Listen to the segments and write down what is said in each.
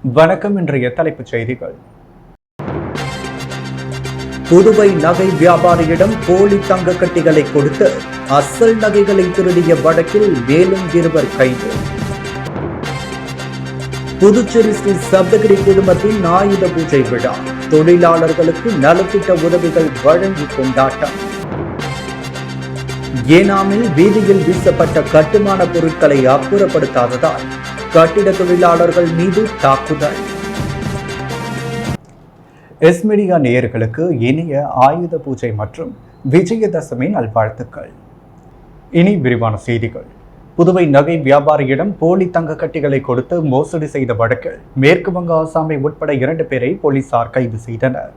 வணக்கம். இன்றைய தலைப்புச் செய்திகள். புதுவை நகை வியாபாரியிடம் போலி தங்க கட்டிகளை கொடுத்து அசல் நகைகளை திருடிய வழக்கில் மேலும் 2 கைது. புதுச்சேரி ஸ்ரீ சப்தகிரி குடும்பத்தின் ஆயுத பூஜை விழா, தொழிலாளர்களுக்கு நலத்திட்ட உதவிகள் வழங்கி கொண்டாட்டம். ஏனாமில் வீதியில் வீசப்பட்ட கட்டுமான பொருட்களை அப்புறப்படுத்தாததால் கட்டிட தொழிலாளர்கள் மீது தாக்குதல். எஸ் மீடியா நேயர்களுக்கு இனிய ஆயுத பூஜை மற்றும் விஜயதசமி நல்வாழ்த்துக்கள். இனி விரிவான செய்திகள். புதுவை நகை வியாபாரியிடம் போலி தங்க கட்டிகளை கொடுத்து மோசடி செய்த வழக்கில் மேற்கு வங்க, ஆசாமை உட்பட 2 பேரை போலீசார் கைது செய்தனர்.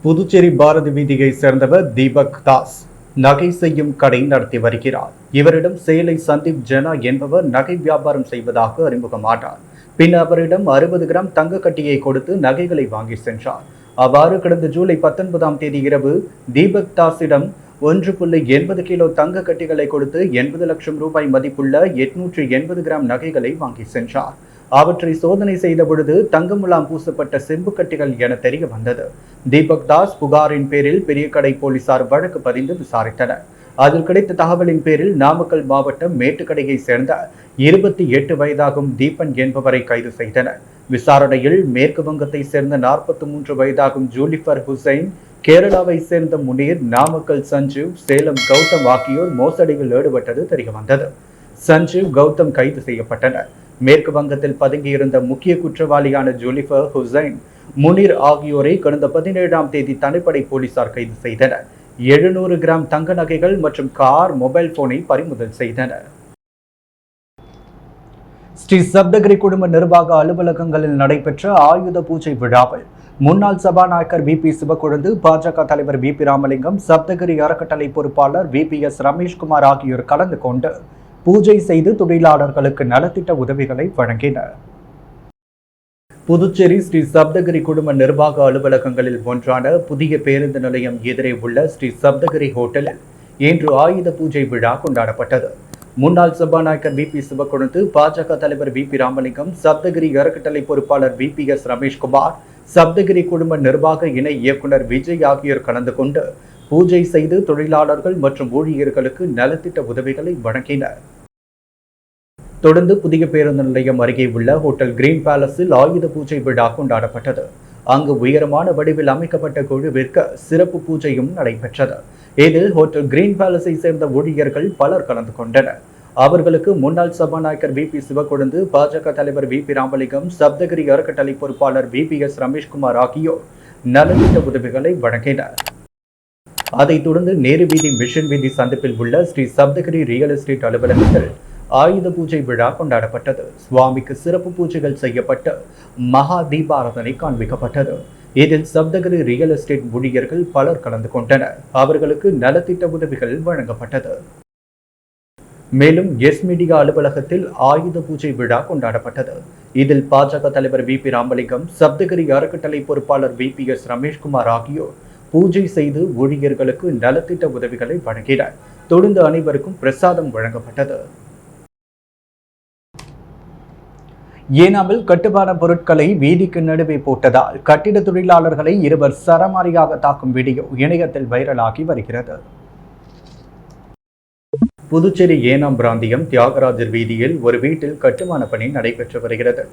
புதுச்சேரி பாரதி வீதியை சேர்ந்தவர் தீபக் தாஸ் நகை செய்யும் கடை நடத்தி வருகிறார். இவரிடம் சேலை சந்தீப் ஜெனா என்பவர் நகை வியாபாரம் செய்வதாக அறிமுகமானார். பின் அவரிடம் 60 கிராம் தங்க கட்டியை கொடுத்து நகைகளை வாங்கி சென்றார். அவ்வாறு கடந்த ஜூலை 19ஆம் தேதி இரவு தீபக் தாஸிடம் 1.80 கிலோ தங்க கட்டிகளை கொடுத்து 80 லட்சம் ரூபாய் மதிப்புள்ள 880 கிராம் நகைகளை வாங்கி சென்றார். அவற்றை சோதனை செய்த பொழுது தங்கமுலாம் பூசப்பட்ட செம்பு கட்டிகள் என தெரிய வந்தது. தீபக் தாஸ் புகாரின் பேரில் பெரிய கடை போலீசார் வழக்கு பதிந்து விசாரித்தனர். அதில் கிடைத்த தகவலின் பேரில் நாமக்கல் மாவட்டம் மேட்டுக்கடையை சேர்ந்த 28 வயதாகும் தீபன் என்பவரை கைது செய்தனர். விசாரணையில் மேற்கு வங்கத்தை சேர்ந்த 43 வயதாகும் ஜூலிஃபர் ஹுசைன், கேரளாவை சேர்ந்த முனீர், நாமக்கல் சஞ்சீவ், சேலம் கௌதம் ஆகியோர் மோசடியில் ஈடுபட்டது தெரியவந்தது. சஞ்சீவ், கௌதம் கைது செய்யப்பட்டனர். மேற்கு வங்கத்தில் பதுங்கியிருந்த முக்கிய குற்றவாளியான ஜூலிஃபர் ஹுசைன், முனீர் ஆகியோரை கடந்த 17ஆம் தேதி தனிப்படை போலீசார் கைது செய்தனர். 700 கிராம் தங்க நகைகள் மற்றும் கார், மொபைல் போனை பறிமுதல் செய்தனர். ஸ்ரீ சப்தகிரி குடும்ப நிர்வாக அலுவலகங்களில் நடைபெற்ற ஆயுத பூஜை விழாவில் முன்னாள் சபாநாயகர் VP சிவக்கொழுந்து, பாஜக தலைவர் VP ராமலிங்கம், சப்தகிரி அறக்கட்டளை பொறுப்பாளர் VPS ரமேஷ்குமார் ஆகியோர் கலந்து கொண்டு பூஜை செய்து தொழிலாளர்களுக்கு நலத்திட்ட உதவிகளை வழங்கினர். புதுச்சேரி ஸ்ரீ சப்தகிரி குடும்ப நிர்வாக அலுவலகங்களில் ஒன்றான புதிய பேருந்து நிலையம் எதிரே உள்ள ஸ்ரீ சப்தகிரி ஹோட்டலில் இன்று ஆயுத பூஜை விழா கொண்டாடப்பட்டது. முன்னாள் சபாநாயகர் VP சிவக்கொழுந்து, பாஜக தலைவர் VP ராமலிங்கம், சப்தகிரி அறக்கட்டளை பொறுப்பாளர் VPS ரமேஷ்குமார், சப்தகிரி குடும்ப நிர்வாக இணை இயக்குனர் விஜய் ஆகியோர் கலந்து கொண்டு பூஜை செய்து தொழிலாளர்கள் மற்றும் ஊழியர்களுக்கு நலத்திட்ட உதவிகளை வழங்கினர். தொடர்ந்து புதிய பேருந்து நிலையம் அருகே உள்ள ஹோட்டல் கிரீன் பேலஸில் ஆயுத பூஜை விழா கொண்டாடப்பட்டது. அங்கு உயரமான வடிவில் அமைக்கப்பட்ட குழுவிற்கு சிறப்பு பூஜையும் நடைபெற்றது. இதில் ஹோட்டல் கிரீன் பேலஸை சேர்ந்த ஊழியர்கள் பலர் கலந்து கொண்டனர். அவர்களுக்கு முன்னாள் சபாநாயகர் VP சிவக்கொழுந்து, பாஜக தலைவர் VP ராமலிங்கம், சப்தகிரி அறக்கட்டளை பொறுப்பாளர் VPS ரமேஷ்குமார் ஆகியோர் நலத்திட்ட உதவிகளை வழங்கினர். அதைத் தொடர்ந்து நேரு வீதி, மிஷன் வீதி சந்திப்பில் உள்ள ஸ்ரீ சப்தகிரி ரியல் எஸ்டேட் அலுவலகத்தில் ஆயுத பூஜை விழா கொண்டாடப்பட்டது. சுவாமிக்கு சிறப்பு பூஜைகள் செய்யப்பட்டு மகா தீபாராதனை காண்பிக்கப்பட்டது. இதில் சப்தகிரி ரியல் எஸ்டேட் ஊழியர்கள் பலர் கலந்து கொண்டனர். அவர்களுக்கு நலத்திட்ட உதவிகள் வழங்கப்பட்டது. மேலும் எஸ் மீடியா அலுவலகத்தில் ஆயுத பூஜை விழா கொண்டாடப்பட்டது. இதில் பாஜக தலைவர் VP ராமலிங்கம், சப்தகிரி அறக்கட்டளை பொறுப்பாளர் VPS ரமேஷ்குமார் ஆகியோர் பூஜை செய்து ஊழியர்களுக்கு நலத்திட்ட உதவிகளை வழங்கினர். தொடர்ந்து அனைவருக்கும் பிரசாதம் வழங்கப்பட்டது. ஏனாமில் கட்டுமான பொருட்களை வீதிக்கு நடுவே போட்டதால் கட்டிட தொழிலாளர்களை 2 சரமாரியாக தாக்கும் வீடியோ இணையத்தில் வைரலாகி வருகிறது. புதுச்சேரி ஏனாம் பிராந்தியம் தியாகராஜர் வீதியில் ஒரு வீட்டில் கட்டுமான பணி நடைபெற்று வருகிறது.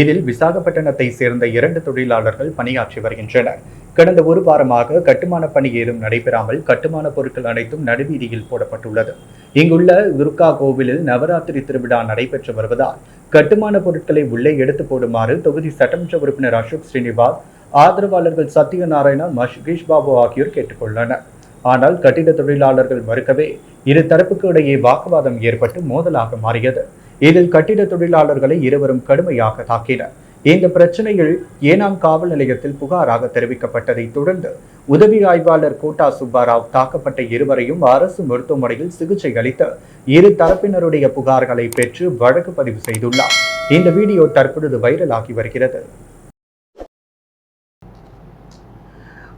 இதில் விசாகப்பட்டினத்தை சேர்ந்த 2 தொழிலாளர்கள் பணியாற்றி வருகின்றனர். கடந்த 1 வாரமாக கட்டுமான பணி ஏதும் நடைபெறாமல் கட்டுமான பொருட்கள் அனைத்தும் நடுவீதியில் போடப்பட்டுள்ளது. இங்குள்ள துர்கா கோவிலில் நவராத்திரி திருவிழா நடைபெற்று வருவதால் கட்டுமான பொருட்களை உள்ளே எடுத்து போடுமாறு தொகுதி சட்டமன்ற உறுப்பினர் அசோக் ஸ்ரீனிவாஸ், ஆதரவாளர்கள் சத்யநாராயணா, மகேஷ் பாபு ஆகியோர் கேட்டுக்கொண்டனர். ஆனால் கட்டிட தொழிலாளர்கள் மறுக்கவே இரு தரப்புக்கு இடையே வாக்குவாதம் ஏற்பட்டு மோதலாக மாறியது. இதில் கட்டிட தொழிலாளர்களை இருவரும் கடுமையாக தாக்கினர். இந்த பிரச்சனையில் ஏனாம் காவல் நிலையத்தில் புகாராக தெரிவிக்கப்பட்டதை தொடர்ந்து உதவி ஆய்வாளர் கோட்டா சுப்பாராவ் தாக்கப்பட்ட இருவரையும் அரசு மருத்துவமனையில் சிகிச்சை அளித்து இரு தரப்பினருடைய புகார்களை பெற்று வழக்கு பதிவு செய்துள்ளார். இந்த வீடியோ தற்பொழுது வைரலாகி வருகிறது.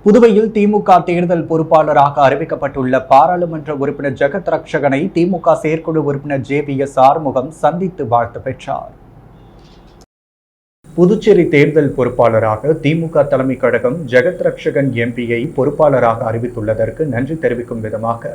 புதுவையில் திமுக தேர்தல் பொறுப்பாளராக அறிவிக்கப்பட்டுள்ள பாராளுமன்ற உறுப்பினர் ஜெகத் ரக்ஷகனை திமுக செயற்குழு உறுப்பினர் JVS ஆறுமுகம் சந்தித்து வாழ்த்து பெற்றார். புதுச்சேரி தேர்தல் பொறுப்பாளராக திமுக தலைமை கழகம் ஜெகத் ரட்சகன் எம்பியை பொறுப்பாளராக அறிவித்துள்ளதற்கு நன்றி தெரிவிக்கும் விதமாக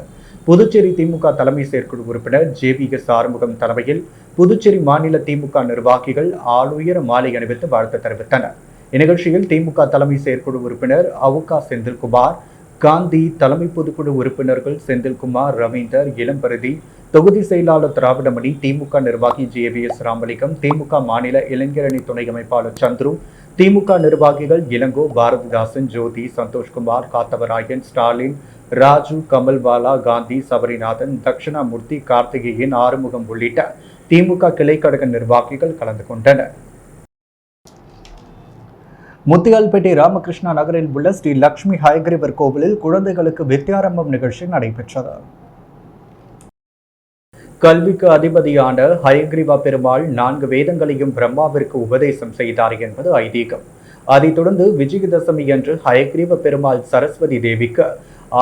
புதுச்சேரி திமுக தலைமை செயற்குழு உறுப்பினர் JVS ஆறுமுகம் தலைமையில் புதுச்சேரி மாநில திமுக நிர்வாகிகள் ஆளுயர மாலை அணிவித்து வாழ்த்து தெரிவித்தனர். இந்நிகழ்ச்சியில் திமுக தலைமை செயற்குழு உறுப்பினர் அவுகா செந்தில்குமார், காந்தி, தலைமை பொதுக்குழு உறுப்பினர்கள் செந்தில்குமார், ரவீந்தர், இளம்பரதி, தொகுதி செயலாளர் திராவிடமணி, திமுக நிர்வாகி JVS ராமலிங்கம், திமுக மாநில இளைஞரணி துணை அமைப்பாளர் சந்துரு, திமுக நிர்வாகிகள் இளங்கோ, பாரதிதாசன், ஜோதி, சந்தோஷ்குமார், காத்தவராயன், ஸ்டாலின், ராஜு, கமல்வாலா, காந்தி, சபரிநாதன், தட்சிணாமூர்த்தி, கார்த்திகேயன், ஆறுமுகம் உள்ளிட்ட திமுக கிளைக்கழக நிர்வாகிகள் கலந்து கொண்டனர். முத்தியால்பேட்டை ராமகிருஷ்ணா நகரில் உள்ள ஸ்ரீ லட்சுமி ஹயக்ரீவர் கோவிலில் குழந்தைகளுக்கு வித்யாரம்பம் நிகழ்ச்சி நடைபெற்றது. கல்விக்கு அதிபதியான ஹயக்ரீவா பெருமாள் 4 வேதங்களையும் பிரம்மாவிற்கு உபதேசம் செய்தார் என்பது ஐதீகம். அதைத் தொடர்ந்து விஜயதசமி அன்று ஹயக்ரீவ பெருமாள் சரஸ்வதி தேவிக்கு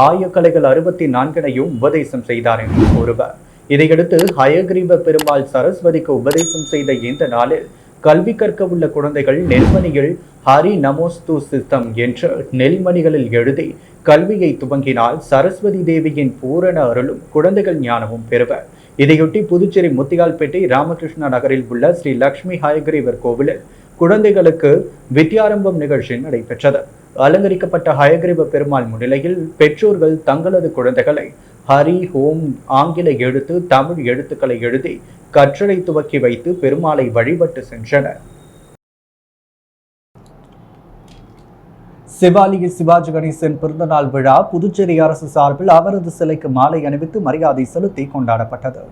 ஆயக்கலைகள் 64னையும் உபதேசம் செய்தார் என்று கூறுவர். இதையடுத்து ஹயக்ரீவ பெருமாள் சரஸ்வதிக்கு உபதேசம் செய்த இந்த நாளில் கல்வி கற்க உள்ள குழந்தைகள் நெல்மணியில் ஹரி நமோஸ்து சித்தம் என்று நெல்மணிகளில் எழுதி கல்வியை துவங்கினால் சரஸ்வதி தேவியின் பூரண அருளும் குழந்தைகள் ஞானமும் பெறுவர். இதையொட்டி புதுச்சேரி முத்தியால்பேட்டை ராமகிருஷ்ணா நகரில் உள்ள ஸ்ரீ லட்சுமி ஹயக்ரீவர் கோவிலில் குழந்தைகளுக்கு வித்யாரம்பம் நிகழ்ச்சி நடைபெற்றது. அலங்கரிக்கப்பட்ட ஹயக்ரீவ பெருமாள் முன்னிலையில் பெற்றோர்கள் தங்களது குழந்தைகளை ஹரி, ஹோம், ஆங்கில எழுத்து, தமிழ் எழுத்துக்களை எழுதி கற்றலை துவக்கி வைத்து பெருமாளை வழிபட்டு சென்றனர். சிவாலிய சிவாஜி கணேசன் பிறந்தநாள் விழா புதுச்சேரி அரசு சார்பில் அவரது சிலைக்கு மாலை அணிவித்து மரியாதை செலுத்தி கொண்டாடப்பட்டது.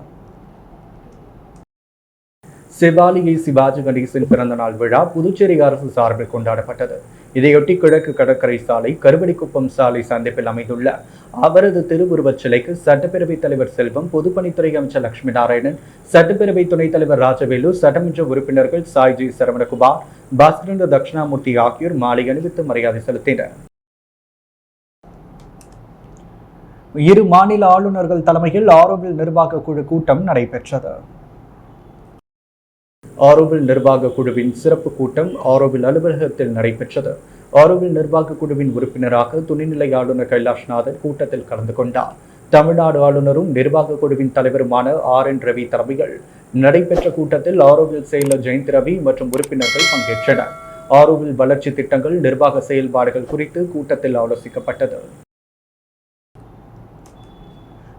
சிவாலிய சிவாஜி கணேசன் பிறந்தநாள் விழா புதுச்சேரி அரசு சார்பில் கொண்டாடப்பட்டது. இதையொட்டி கிழக்கு கடற்கரை சாலை, கருவடிக்குப்பம் சாலை சந்திப்பில் அமைந்துள்ள அவரது திருவுருவச் சிலைக்கு சட்டப்பேரவைத் தலைவர் செல்வம், பொதுப்பணித்துறை அமைச்சர் லட்சுமி நாராயணன், சட்டப்பேரவை துணைத் தலைவர் ராஜவேலு, சட்டமன்ற உறுப்பினர்கள் சாய்ஜி சரவணகுமார், பாஸ்கரேந்திர தட்சிணாமூர்த்தி ஆகியோர் மாலை அணிவித்து மரியாதை செலுத்தினர். இரு மாநில ஆளுநர்கள் தலைமையில் ஆரோவில் நிர்வாக குழு கூட்டம் நடைபெற்றது. ஆரோவில் நிர்வாக குழுவின் சிறப்பு கூட்டம் ஆரோவில் அலுவலகத்தில் நடைபெற்றது. ஆரோவில் நிர்வாக குழுவின் உறுப்பினராக துணைநிலை ஆளுநர் கைலாஷ்நாதன் கூட்டத்தில் கலந்து கொண்டார். தமிழ்நாடு ஆளுநரும் நிர்வாக குழுவின் தலைவருமான RN ரவி தலைமையில் நடைபெற்ற கூட்டத்தில் ஆரோவில் செயலர் ஜெயந்த் ரவி மற்றும் உறுப்பினர்கள் பங்கேற்றனர். ஆரோவில் வளர்ச்சி திட்டங்கள், நிர்வாக செயல்பாடுகள் குறித்து கூட்டத்தில் ஆலோசிக்கப்பட்டது.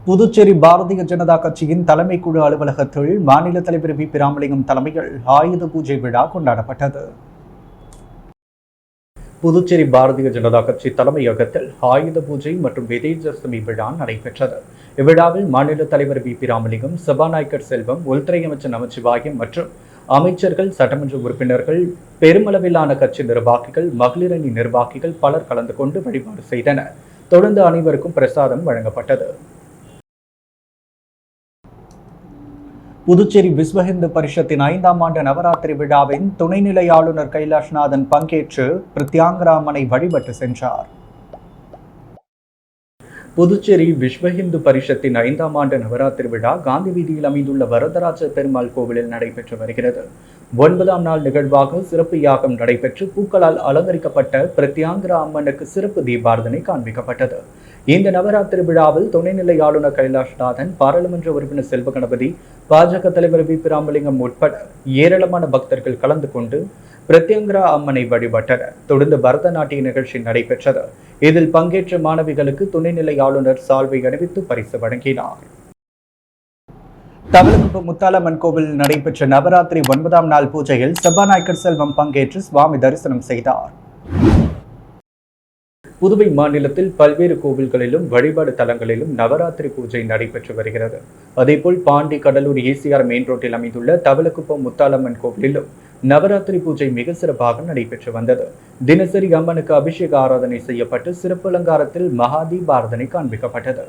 புதுச்சேரி பாரதிய ஜனதா கட்சியின் தலைமை குழு அலுவலகத்தில் மாநில தலைவர் VP ராமலிங்கம் தலைமையில் ஆயுத பூஜை விழா கொண்டாடப்பட்டது. புதுச்சேரி பாரதிய ஜனதா கட்சி தலைமையகத்தில் ஆயுத பூஜை மற்றும் விஜயதசமி விழா நடைபெற்றது. இவ்விழாவில் மாநில தலைவர் VP ராமலிங்கம், சபாநாயகர் செல்வம், உள்துறை அமைச்சர் நமச்சிவாயம் மற்றும் அமைச்சர்கள், சட்டமன்ற உறுப்பினர்கள், பெருமளவிலான கட்சி நிர்வாகிகள், மகளிரணி நிர்வாகிகள் பலர் கலந்து கொண்டு வழிபாடு செய்தனர். தொடர்ந்து அனைவருக்கும் பிரசாதம் வழங்கப்பட்டது. புதுச்சேரி விஸ்வ இந்து பரிஷத்தின் 5ஆம் ஆண்டு நவராத்திரி விழாவின் துணைநிலை ஆளுநர் கைலாஷ்நாதன் பங்கேற்று பிரத்யாங்கரா அம்மனை வழிபட்டு சென்றார். புதுச்சேரி விஸ்வ இந்து பரிஷத்தின் 5ஆம் ஆண்டு நவராத்திரி விழா காந்தி வீதியில் அமைந்துள்ள வரதராஜ பெருமாள் கோவிலில் நடைபெற்று வருகிறது. 9ஆம் நாள் நிகழ்வாக சிறப்பு யாகம் நடைபெற்று பூக்களால் அலங்கரிக்கப்பட்ட பிரத்யாங்கரா அம்மனுக்கு சிறப்பு தீபாரதனை காண்பிக்கப்பட்டது. இந்த நவராத்திரி விழாவில் துணைநிலை ஆளுநர் கைலாஷ்நாதன், பாராளுமன்ற உறுப்பினர் செல்வ கணபதி, பாஜக தலைவர் VP ராமலிங்கம் உட்பட ஏராளமான பக்தர்கள் கலந்து கொண்டு பிரத்யங்கரா அம்மனை வழிபட்டனர். தொடர்ந்து பரதநாட்டிய நிகழ்ச்சி நடைபெற்றது. இதில் பங்கேற்ற மாணவிகளுக்கு துணைநிலை ஆளுநர் சால்வை அணிவித்து பரிசு வழங்கினார். தவளக்குப்பம் முத்தாலம்மன் கோவில் நடைபெற்ற நவராத்திரி 9ஆம் நாள் பூஜையில் சபாநாயகர் செல்வம் பங்கேற்று சுவாமி தரிசனம் செய்தார். புதுவை மாநிலத்தில் பல்வேறு கோவில்களிலும் வழிபாடு தலங்களிலும் நவராத்திரி பூஜை நடைபெற்று வருகிறது. அதேபோல் பாண்டி கடலூர் ECR மெயின் ரோட்டில் அமைந்துள்ள தவளக்குப்பம் முத்தாலம்மன் கோவிலிலும் நவராத்திரி பூஜை மிக சிறப்பாக நடைபெற்று வந்தது. தினசரி அம்மனுக்கு அபிஷேக ஆராதனை செய்யப்பட்டு சிறப்பு அலங்காரத்தில் மகாதீபாரதனை காண்பிக்கப்பட்டது.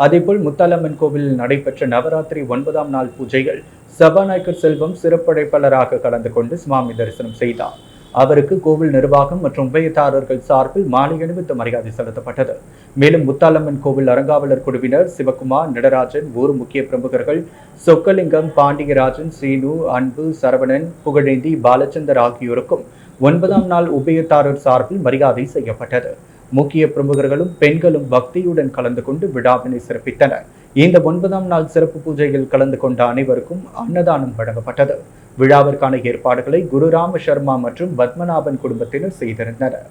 அதேபோல் முத்தாலம்மன் கோவிலில் நடைபெற்ற நவராத்திரி 9ஆம் நாள் பூஜைகள் சபாநாயகர் செல்வம் சிறப்பழைப்பாளராக கலந்து கொண்டு சுவாமி தரிசனம் செய்தார். அவருக்கு கோவில் நிர்வாகம் மற்றும் உபயதாரர்கள் சார்பில் மாலை அணிவித்து மரியாதை செலுத்தப்பட்டது. மேலும் முத்தாலம்மன் கோவில் அறங்காவலர் குழுவினர் சிவகுமார், நடராஜன், ஊர் முக்கிய பிரமுகர்கள் சொக்கலிங்கம், பாண்டியராஜன், சீனு, அன்பு, சரவணன், புகழேந்தி, பாலச்சந்தர் ஆகியோருக்கும் 9ஆம் நாள் உபயதாரர் சார்பில் மரியாதை செய்யப்பட்டது. முக்கிய பிரமுகர்களும் பெண்களும் பக்தியுடன் கலந்து கொண்டு விழாவினை சிறப்பித்தனர். இந்த 9ஆம் நாள் சிறப்பு பூஜையில் கலந்து கொண்ட அனைவருக்கும் அன்னதானம் வழங்கப்பட்டது. விழாவிற்கான ஏற்பாடுகளை குருராம சர்மா மற்றும் பத்மநாபன் குடும்பத்தினர் செய்திருந்தனர்.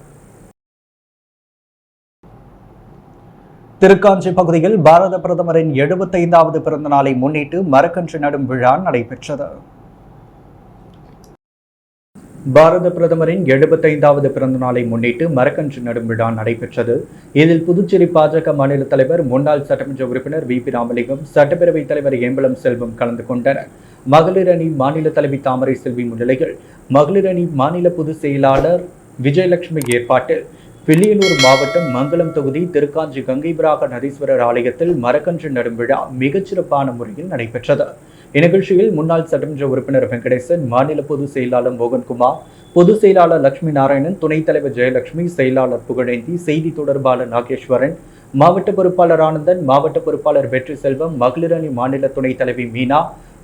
திருக்காஞ்சி பகுதியில் பாரத பிரதமரின் 75வது பிறந்த நாளை முன்னிட்டு மரக்கன்று நடும் விழா நடைபெற்றது. பாரத பிரதமரின் 75வது பிறந்த நாளை முன்னிட்டு மரக்கன்று நடும் விழா நடைபெற்றது. இதில் புதுச்சேரி பாஜக மாநில தலைவர், முன்னாள் சட்டமன்ற உறுப்பினர் வி.பி. ராமலிங்கம், சட்டப்பேரவைத் தலைவர் ஏம்பலம் செல்வம் கலந்து கொண்டனர். மகளிர் அணி மாநில தலைவி தாமரை செல்வி முன்னிலையில் மகளிர் அணி மாநில பொதுச் செயலாளர் விஜயலட்சுமி ஏற்பாட்டில் வில்லியனூர் மாவட்டம் மங்கலம் தொகுதி திருக்காஞ்சி கங்கைபிராக நதீஸ்வரர் ஆலயத்தில் மரக்கன்று நடும் விழா மிகச்சிறப்பான முறையில் நடைபெற்றது. இந்நிகழ்ச்சியில் முன்னாள் சட்டமன்ற உறுப்பினர் வெங்கடேசன், மாநில பொதுச் செயலாளர் மோகன்குமார், பொதுச் செயலாளர் லட்சுமி நாராயணன், துணைத் தலைவர் ஜெயலட்சுமி, செயலாளர் புகழேந்தி, செய்தி தொடர்பாளர் நாகேஸ்வரன், மாவட்ட பொறுப்பாளர் ஆனந்தன், மாவட்ட பொறுப்பாளர் வெற்றி செல்வம், மகளிர் அணி மாநில துணைத் தலைவி மீனா,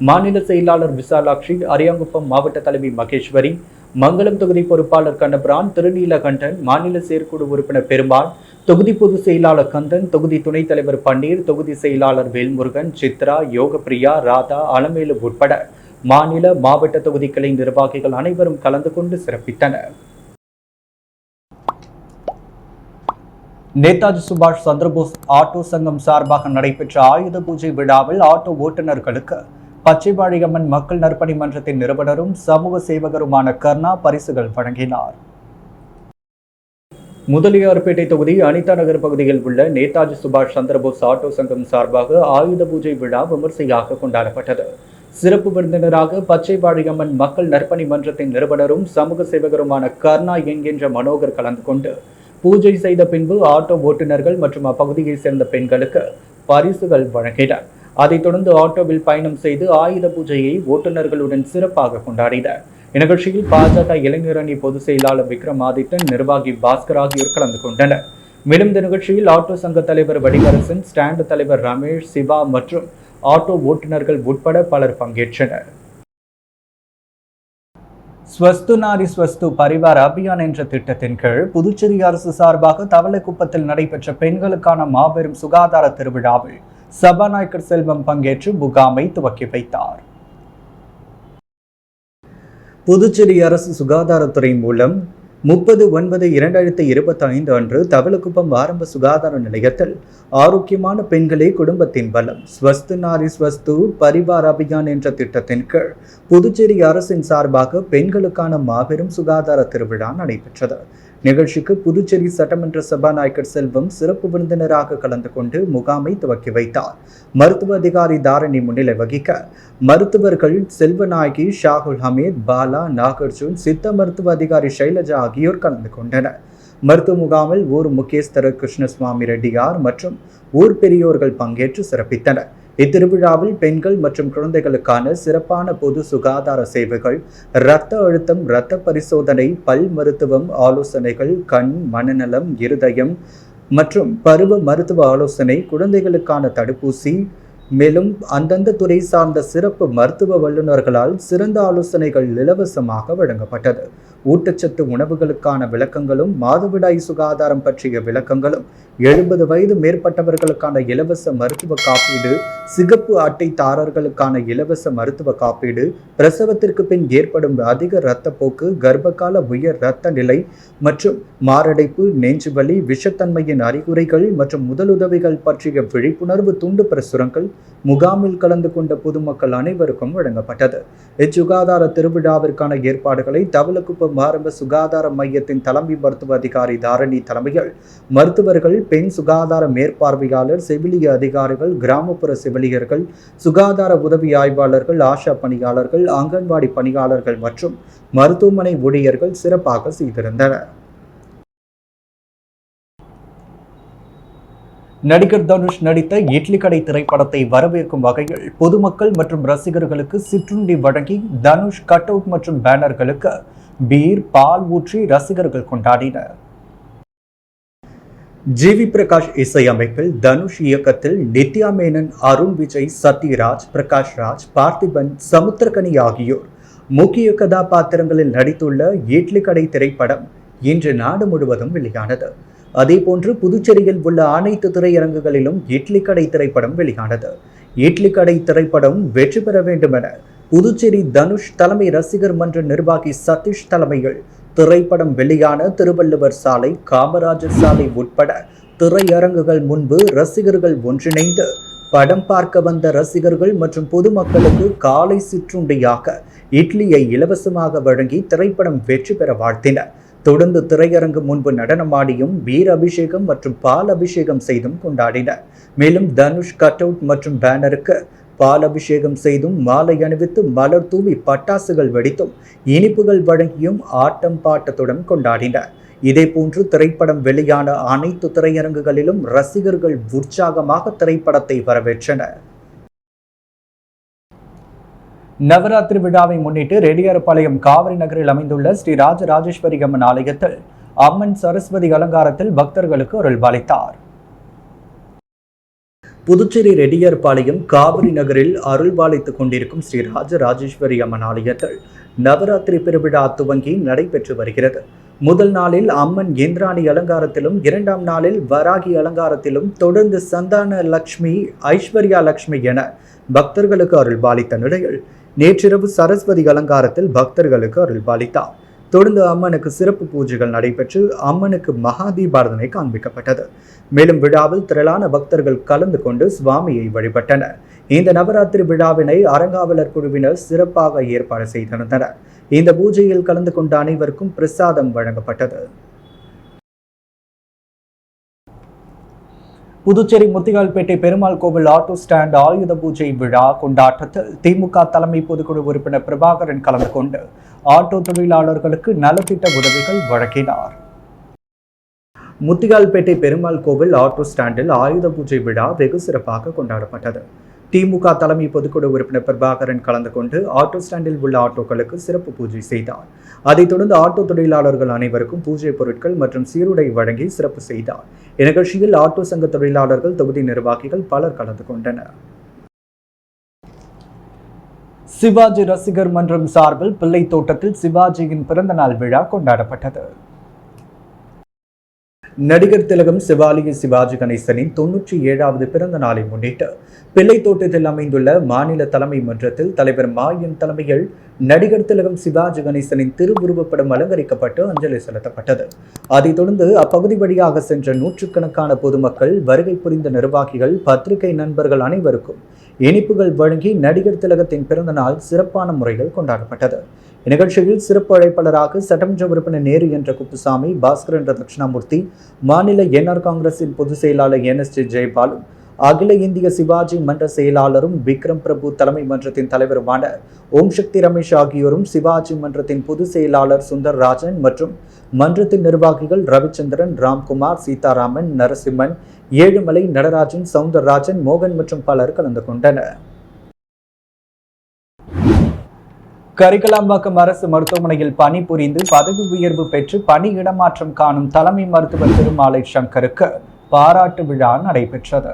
மாநில செயலாளர் விசாலாட்சி, அரியாங்குப்பம் மாவட்ட தலைவி மகேஸ்வரி, மங்கலம் தொகுதி பொறுப்பாளர் கண்ணபிரான், திருநீலகண்டன், மாநில செயற்குழு உறுப்பினர் பெருமாள், தொகுதி பொதுச் செயலாளர் கந்தன், தொகுதி துணைத் தலைவர் பன்னீர், தொகுதி செயலாளர் வேல்முருகன், சித்ரா, யோகப்பிரியா, ராதா, அலமேலு உட்பட மாநில, மாவட்ட தொகுதி கிளை நிர்வாகிகள் அனைவரும் கலந்து கொண்டு சிறப்பித்தனர். நேதாஜி சுபாஷ் சந்திரபோஸ் ஆட்டோ சங்கம் சார்பாக நடைபெற்ற ஆயுத பூஜை விழாவில் ஆட்டோ ஓட்டுநர்களுக்கு பச்சைவாழியம்மன் மக்கள் நற்பணி மன்றத்தின் நிறுவனரும் சமூக சேவகருமான கர்ணா பரிசுகள் வழங்கினார். முதலியார்பேட்டை தொகுதி அனிதா நகர் பகுதியில் உள்ள நேதாஜி சுபாஷ் சந்திரபோஸ் ஆட்டோ சங்கம் சார்பாக ஆயுத பூஜை விழா விமர்சையாக கொண்டாடப்பட்டது. சிறப்பு விருந்தினராக பச்சைவாழியம்மன் மக்கள் நற்பணி மன்றத்தின் நிறுவனரும் சமூக சேவகருமான கர்ணா என்கின்ற மனோகர் கலந்து கொண்டு பூஜை செய்த பின்பு ஆட்டோ ஓட்டுநர்கள் மற்றும் அப்பகுதியை சேர்ந்த பெண்களுக்கு பரிசுகள் வழங்கினர். அதைத் தொடர்ந்து ஆட்டோவில் பயணம் செய்து ஆயுத பூஜையை ஓட்டுநர்களுடன் சிறப்பாக கொண்டாடினர். இந்நிகழ்ச்சியில் பாஜக இளைஞர் அணி பொதுச் செயலாளர் விக்ரமாதித்தன், நிர்வாகி பாஸ்கர் ஆகியோர் கலந்து கொண்டனர். மேலும் இந்த நிகழ்ச்சியில் ஆட்டோ சங்க தலைவர் வடிவரசன், ஸ்டாண்ட் தலைவர் ரமேஷ், சிவா மற்றும் ஆட்டோ ஓட்டுநர்கள் உட்பட பலர் பங்கேற்றனர். ஸ்வஸ்து நாரி ஸ்வஸ்து பரிவார் அபியான் என்ற திட்டத்தின் கீழ் புதுச்சேரி அரசு சார்பாக தவளைக்குப்பத்தில் நடைபெற்ற பெண்களுக்கான மாபெரும் சுகாதார திருவிழாவில் சபாநாயகர் செல்வம் பங்கேற்று முகாமை துவக்கி வைத்தார். புதுச்சேரி அரசு சுகாதாரத்துறை மூலம் 30/9/2025 அன்று தவளக்குப்பம் ஆரம்ப சுகாதார நிலையத்தில் ஆரோக்கியமான பெண்களே குடும்பத்தின் பலம் ஸ்வஸ்து நாரி ஸ்வஸ்து பரிவார் அபியான் என்ற திட்டத்தின் கீழ் புதுச்சேரி அரசின் சார்பாக பெண்களுக்கான மாபெரும் சுகாதார திருவிழா நடைபெற்றது. நிகழ்ச்சிக்கு புதுச்சேரி சட்டமன்ற சபாநாயகர் செல்வம் சிறப்பு விருந்தினராக கலந்து கொண்டு முகாமை துவக்கி வைத்தார். மருத்துவ அதிகாரி தாரணி முன்னிலை வகிக்க மருத்துவர்கள் செல்வநாயகி, ஷாகுல் ஹமீத், பாலா, நாகார்ஜுன், சித்த மருத்துவ அதிகாரி சைலஜா ஆகியோர் கலந்து கொண்டனர். மருத்துவ முகாமில் ஊர் முக்கியஸ்தர் கிருஷ்ணசுவாமி ரெட்டியார் மற்றும் ஊர் பெரியோர்கள் பங்கேற்று சிறப்பித்தனர். இத்திருவிழாவில் பெண்கள் மற்றும் குழந்தைகளுக்கான சிறப்பான பொது சுகாதார சேவைகள், இரத்த அழுத்தம், இரத்த பரிசோதனை, பல் மருத்துவம், ஆலோசனைகள், கண், மனநலம், இருதயம் மற்றும் பருவ மருத்துவ ஆலோசனை, குழந்தைகளுக்கான தடுப்பூசி, மேலும் அந்தந்த துறை சார்ந்த சிறப்பு மருத்துவ வல்லுநர்களால் சிறந்த ஆலோசனைகள் இலவசமாக வழங்கப்பட்டது. ஊட்டச்சத்து உணவுகளுக்கான விளக்கங்களும், மாதவிடாய் சுகாதாரம் பற்றிய விளக்கங்களும், 70 வயது மேற்பட்டவர்களுக்கான இலவச மருத்துவ காப்பீடு, சிகப்பு அட்டைதாரர்களுக்கான இலவச மருத்துவ காப்பீடு, பிரசவத்திற்கு பின் ஏற்படும் அதிக இரத்தப்போக்கு, கர்ப்பகால உயர் இரத்த நிலை மற்றும் மாரடைப்பு, நெஞ்சுவலி, விஷத்தன்மையின் அறிகுறிகள் மற்றும் முதலுதவிகள் பற்றிய விழிப்புணர்வு துண்டு பிரசுரங்கள் முகாமில் கலந்து கொண்ட பொதுமக்கள் அனைவருக்கும் வழங்கப்பட்டது. இச்சுகாதார திருவிழாவிற்கான ஏற்பாடுகளை தவளக்குப்பம் ஆரம்ப சுகாதார மையத்தின் தலைமை மருத்துவ அதிகாரி தாரணி தலைமையில் மருத்துவர்கள், பெண் சுகாதார மேற்பார்வையாளர், செவிலிய அதிகாரிகள், கிராமப்புற செவிலியர்கள், சுகாதார உதவி ஆய்வாளர்கள், ஆஷா பணியாளர்கள், அங்கன்வாடி பணியாளர்கள் மற்றும் மருத்துவமனை ஊழியர்கள் சிறப்பாக செய்திருந்தனர். நடிகர் தனுஷ் நடித்த இட்லி கடை திரைப்படத்தை வரவேற்கும் வகையில் பொதுமக்கள் மற்றும் ரசிகர்களுக்கு சிற்றுண்டி வழங்கி தனுஷ் கட் அவுட் மற்றும் பேனர்களுக்கு பீர், பால் ஊற்றி ரசிகர்கள் கொண்டாடினர். ஜிவி பிரகாஷ் இசையமைப்பில் தனுஷ் இயக்கத்தில் நித்யா மேனன், அருண் விஜய், சத்யராஜ், பிரகாஷ் ராஜ், பார்த்திபன், சமுத்திரகனி ஆகியோர் முக்கிய கதாபாத்திரங்களில் நடித்துள்ள இட்லி கடை திரைப்படம் இன்று நாடு முழுவதும் வெளியானது. அதேபோன்று புதுச்சேரியில் உள்ள அனைத்து திரையரங்குகளிலும் இட்லி கடை திரைப்படம் வெளியானது. இட்லி கடை திரைப்படம் வெற்றி பெற வேண்டும் என புதுச்சேரி தனுஷ் தலைமை ரசிகர் மன்ற நிர்வாகி சதீஷ் தலைமையில் திரைப்படம் வெளியான திருவள்ளுவர் சாலை, காமராஜர் சாலை உட்பட திரையரங்குகள் முன்பு ரசிகர்கள் ஒன்றிணைந்து படம் பார்க்க வந்த ரசிகர்கள் மற்றும் பொதுமக்களுக்கு காலை சிற்றுண்டியாக இட்லியை இலவசமாக வழங்கி திரைப்படம் வெற்றி பெற வாழ்த்தினர். தொடர்ந்து திரையரங்கு முன்பு நடனமாடியும் வீர அபிஷேகம் மற்றும் பால் அபிஷேகம் செய்தும் கொண்டாடினர். மேலும் தனுஷ் கட் அவுட் மற்றும் பேனருக்கு பால் அபிஷேகம் செய்தும் மாலை அணிவித்து மலர் தூவி பட்டாசுகள் வெடித்தும் இனிப்புகள் வழங்கியும் ஆட்டம் பாட்டத்துடன் கொண்டாடினர். இதேபோன்று திரைப்படம் வெளியான அனைத்து திரையரங்குகளிலும் ரசிகர்கள் உற்சாகமாக திரைப்படத்தை வரவேற்றனர். நவராத்திரி விழாவை முன்னிட்டு ரெட்டியார்பாளையம் காவிரி நகரில் அமைந்துள்ள ஸ்ரீ ராஜராஜேஸ்வரி அம்மன் ஆலயத்தில் அம்மன் சரஸ்வதி அலங்காரத்தில் பக்தர்களுக்கு அருள்பாலித்தார். புதுச்சேரி ரெட்டியார்பாளையம் காவிரி நகரில் அருள்பாலித்துக் கொண்டிருக்கும் ஸ்ரீ ராஜராஜேஸ்வரி அம்மன் ஆலயத்தில் நவராத்திரி பெருவிழா துவங்கி நடைபெற்று வருகிறது. முதல் நாளில் அம்மன் இந்திராணி அலங்காரத்திலும், இரண்டாம் நாளில் வராகி அலங்காரத்திலும், தொடர்ந்து சந்தான லட்சுமி, ஐஸ்வர்யா லட்சுமி என பக்தர்களுக்கு அருள்பாலித்த நிலையில் நேற்றிரவு சரஸ்வதி அலங்காரத்தில் பக்தர்களுக்கு அருள்பாலித்தார். தொடர்ந்து அம்மனுக்கு சிறப்பு பூஜைகள் நடைபெற்று அம்மனுக்கு மகா தீபாராதனை காண்பிக்கப்பட்டது. மேலும் விழாவில் திரளான பக்தர்கள் கலந்து கொண்டு சுவாமியை வழிபட்டனர். இந்த நவராத்திரி விழாவினை அறங்காவலர் குழுவினர் சிறப்பாக ஏற்பாடு செய்திருந்தனர். இந்த பூஜையில் கலந்து கொண்ட அனைவருக்கும் பிரசாதம் வழங்கப்பட்டது. புதுச்சேரி முத்திகால்பேட்டை பெருமாள் கோவில் ஆட்டோ ஸ்டாண்ட் ஆயுத பூஜை விழா கொண்டாட்டத்தில் திமுக தலைமை பொதுக்குழு உறுப்பினர் பிரபாகரன் கலந்து கொண்டு ஆட்டோ தொழிலாளர்களுக்கு நலத்திட்ட உதவிகள் வழங்கினார். முத்திகால்பேட்டை பெருமாள் கோவில் ஆட்டோ ஸ்டாண்டில் ஆயுத பூஜை விழா வெகு சிறப்பாக கொண்டாடப்பட்டது. திமுக தலைமை பொதுக்குழு உறுப்பினர் பிரபாகரன் கலந்து கொண்டு ஆட்டோ ஸ்டாண்டில் உள்ள ஆட்டோக்களுக்கு சிறப்பு பூஜை செய்தார். அதைத் தொடர்ந்து ஆட்டோ தொழிலாளர்கள் அனைவருக்கும் பூஜை பொருட்கள் மற்றும் சீருடை வழங்கி சிறப்பு செய்தார். இந்நிகழ்ச்சியில் ஆட்டோ சங்க தொழிலாளர்கள், தொகுதி நிர்வாகிகள் பலர் கலந்து கொண்டனர். சிவாஜி ரசிகர் மன்றம் சார்பில் பிள்ளை தோட்டத்தில் சிவாஜியின் பிறந்த நாள் விழா கொண்டாடப்பட்டது. நடிகர் திலகம் சிவாலய சிவாஜி கணேசனின் 97வது பிறந்த நாளை முன்னிட்டு பிள்ளை தோட்டத்தில் அமைந்துள்ள மாநில தலைமை மன்றத்தில் தலைவர் மாயன் தலைமையில் நடிகர் திலகம் சிவாஜி கணேசனின் திருவுருவப்படம் அலங்கரிக்கப்பட்டு அஞ்சலி செலுத்தப்பட்டது. அதைத் தொடர்ந்து அப்பகுதி வழியாக சென்ற நூற்றுக்கணக்கான பொதுமக்கள், வருகை புரிந்த நிர்வாகிகள், பத்திரிகை நண்பர்கள் அனைவருக்கும் இனிப்புகள் வழங்கி நடிகர் திலகத்தின் பிறந்த நாள் சிறப்பான முறையில் கொண்டாடப்பட்டது. இந்நிகழ்ச்சியில் சிறப்பு அழைப்பாளராக சட்டமன்ற உறுப்பினர் நேரு என்ற குப்புசாமி, பாஸ்கர் என்ற தட்சிணாமூர்த்தி, மாநில என்ஆர் காங்கிரசின் பொதுச் செயலாளர் NSG ஜெயபாலும், அகில இந்திய சிவாஜி மன்ற செயலாளரும் விக்ரம் பிரபு தலைமை மன்றத்தின் தலைவருமான ஓம் சக்தி ரமேஷ் ஆகியோரும், சிவாஜி மன்றத்தின் பொதுச் செயலாளர் சுந்தர் ராஜன் மற்றும் மன்றத்தின் நிர்வாகிகள் ரவிச்சந்திரன், ராம்குமார், சீதாராமன், நரசிம்மன், ஏழுமலை, நடராஜன், சவுந்தரராஜன், மோகன் மற்றும் பலர் கலந்து கொண்டனர். கரிக்கலாம்பாக்கம் அரசு மருத்துவமனையில் பணிபுரிந்து பதவி உயர்வு பெற்று பணி இடமாற்றம் காணும் தலைமை மருத்துவர் திருமாலை சங்கருக்கு பாராட்டு விழா நடைபெற்றது.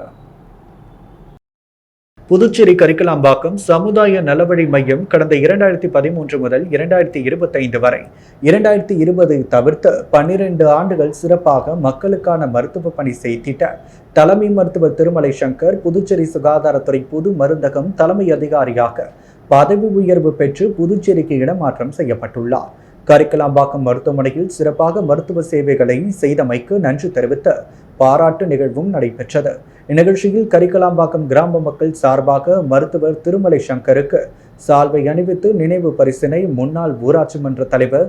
புதுச்சேரி கரிக்கலாம்பாக்கம் சமுதாய நலவழி மையம் கடந்த 2013 முதல் 2025 வரை 2020 தவிர்த்து 12 ஆண்டுகள் சிறப்பாக மக்களுக்கான மருத்துவ பணி செய்திட்ட தலைமை மருத்துவர் திருமலை சங்கர் புதுச்சேரி சுகாதாரத்துறை பொது மருந்தகம் தலைமை அதிகாரியாக பதவி உயர்வு பெற்று புதுச்சேரிக்கு இடமாற்றம் செய்யப்பட்டுள்ளார். கரிக்கலாம்பாக்கம் மருத்துவமனையில் சிறப்பாக மருத்துவ சேவைகளை செய்தமைக்கு நன்றி தெரிவித்த பாராட்டு நிகழ்வும் நடைபெற்றது. இந்நிகழ்ச்சியில் கரிக்கலாம்பாக்கம் கிராம மக்கள் சார்பாக மருத்துவர் திருமலை சங்கருக்கு சால்வை அணிவித்து நினைவு பரிசினை முன்னாள் ஊராட்சி மன்ற தலைவர்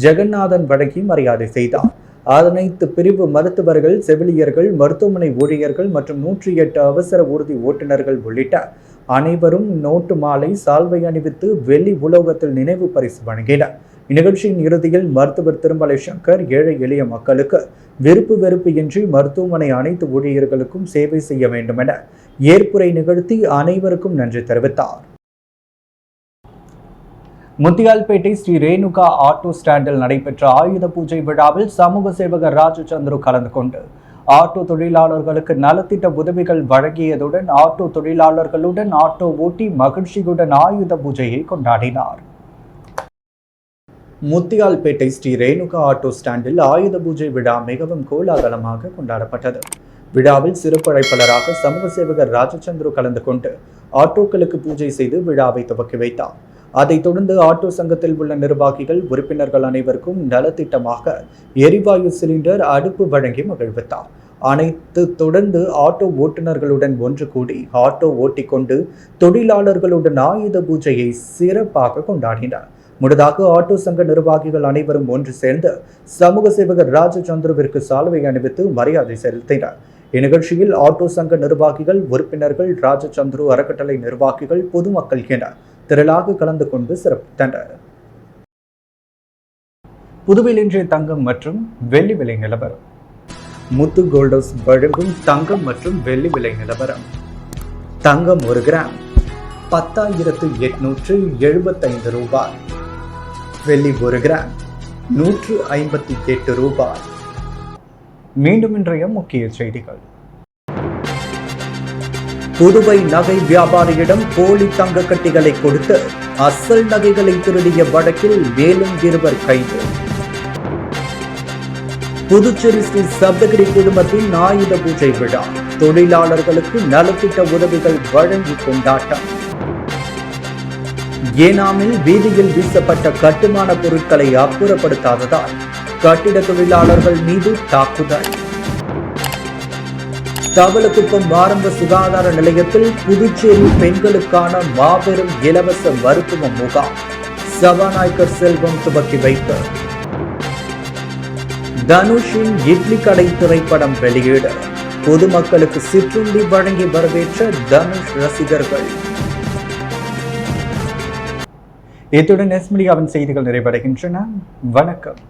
ஜெகநாதன் வழங்கி மரியாதை செய்தார். அனைத்து பிரிவு மருத்துவர்கள், செவிலியர்கள், மருத்துவமனை ஊழியர்கள் மற்றும் 108 அவசர ஊர்தி ஓட்டுநர்கள் உள்ளிட்ட அனைவரும் நோட்டு மாலை, சால்வை அணிவித்து வெள்ளி உலோகத்தில் நினைவு பரிசு வழங்கினர். இந்நிகழ்ச்சியின் இறுதியில் மருத்துவர் திருமலை சங்கர் ஏழை எளிய மக்களுக்கு விருப்பு வெறுப்பு இன்றி மருத்துவமனை அனைத்து ஊழியர்களுக்கும் சேவை செய்ய வேண்டும் என ஏற்புரை நிகழ்த்தி அனைவருக்கும் நன்றி தெரிவித்தார். முத்தியால்பேட்டை ஸ்ரீ ரேணுகா ஆட்டோ ஸ்டாண்டில் நடைபெற்ற ஆயுத பூஜை விழாவில் சமூக சேவகர் ராஜச்சந்திரு கலந்து கொண்டு ஆட்டோ தொழிலாளர்களுக்கு நலத்திட்ட உதவிகள் வழங்கியதுடன் ஆட்டோ தொழிலாளர்களுடன் ஆட்டோ ஓட்டி மகிழ்ச்சியுடன் ஆயுத பூஜையை கொண்டாடினார். முத்தியால்பேட்டை ஸ்ரீ ரேணுகா ஆட்டோ ஸ்டாண்டில் ஆயுத பூஜை விழா மிகவும் கோலாகலமாக கொண்டாடப்பட்டது. விழாவில் சிறப்பு அழைப்பாளராக சமூக சேவகர் ராஜச்சந்திரு கலந்து கொண்டு ஆட்டோக்களுக்கு பூஜை செய்து விழாவை துவக்கி வைத்தார். அதைத் தொடர்ந்து ஆட்டோ சங்கத்தில் உள்ள நிர்வாகிகள் உறுப்பினர்கள் அனைவருக்கும் நலத்திட்டமாக எரிவாயு சிலிண்டர் அடுப்பு வழங்கி மகிழ்வித்தார். அனைத்து தொடர்ந்து ஆட்டோ ஓட்டுநர்களுடன் ஒன்று கூடி ஆட்டோ ஓட்டிக்கொண்டு தொழிலாளர்களுடன் ஆயுத பூஜையை சிறப்பாக கொண்டாடினார். முன்னதாக ஆட்டோ சங்க நிர்வாகிகள் அனைவரும் ஒன்று சேர்ந்து சமூக சேவகர் ராஜச்சந்திருவிற்கு சால்வை அணிவித்து மரியாதை செலுத்தினர். இந்நிகழ்ச்சியில் ஆட்டோ சங்க நிர்வாகிகள், உறுப்பினர்கள், ராஜச்சந்திரு அறக்கட்டளை நிர்வாகிகள், பொதுமக்கள் என திரளாக கலந்து கொண்டு சிறப்பித்தனர். புதுவையில் இன்றைய தங்கம் மற்றும் வெள்ளி விலை நிலவரம். முத்து கோல்டர்ஸ் வழங்கும் தங்கம் மற்றும் வெள்ளி விலை நிலவரம். தங்கம் 1 கிராம் 10,875 ரூபாய். வெள்ளி 1 கிராம் 158 ரூபாய். மீண்டும் இன்றைய முக்கிய செய்திகள். புதுவை நகை வியாபாரியிடம் போலி தங்க கட்டிகளை கொடுத்து அசல் நகைகளை திருடிய வழக்கில் மேலும் 2 கைது. புதுச்சேரி ஸ்ரீ சப்தகிரி குடும்பத்தின் ஆயுத பூஜை விழா, தொழிலாளர்களுக்கு நலத்திட்ட உதவிகள் வழங்கி கொண்டாட்டம். ஏனாமில் வீதியில் வீசப்பட்ட கட்டுமான பொருட்களை அப்புறப்படுத்தாததால் கட்டிட தொழிலாளர்கள் மீது தாக்குதல். தவளக்குப்பம் ஆரம்ப சுகாதார நிலையத்தில் புதுச்சேரி பெண்களுக்கான மாபெரும் இலவச மருத்துவ முகாம், சபாநாயகர் செல்வம் துவக்கி வைப்பு. தனுஷின் இட்லி கடை திரைப்படம் வெளியீடு, பொதுமக்களுக்கு சிற்றுண்டி வழங்கி வரவேற்ற தனுஷ் ரசிகர்கள். இத்துடன் எஸ் மீடியாவின் செய்திகள் நிறைவடைகின்றன. வணக்கம்.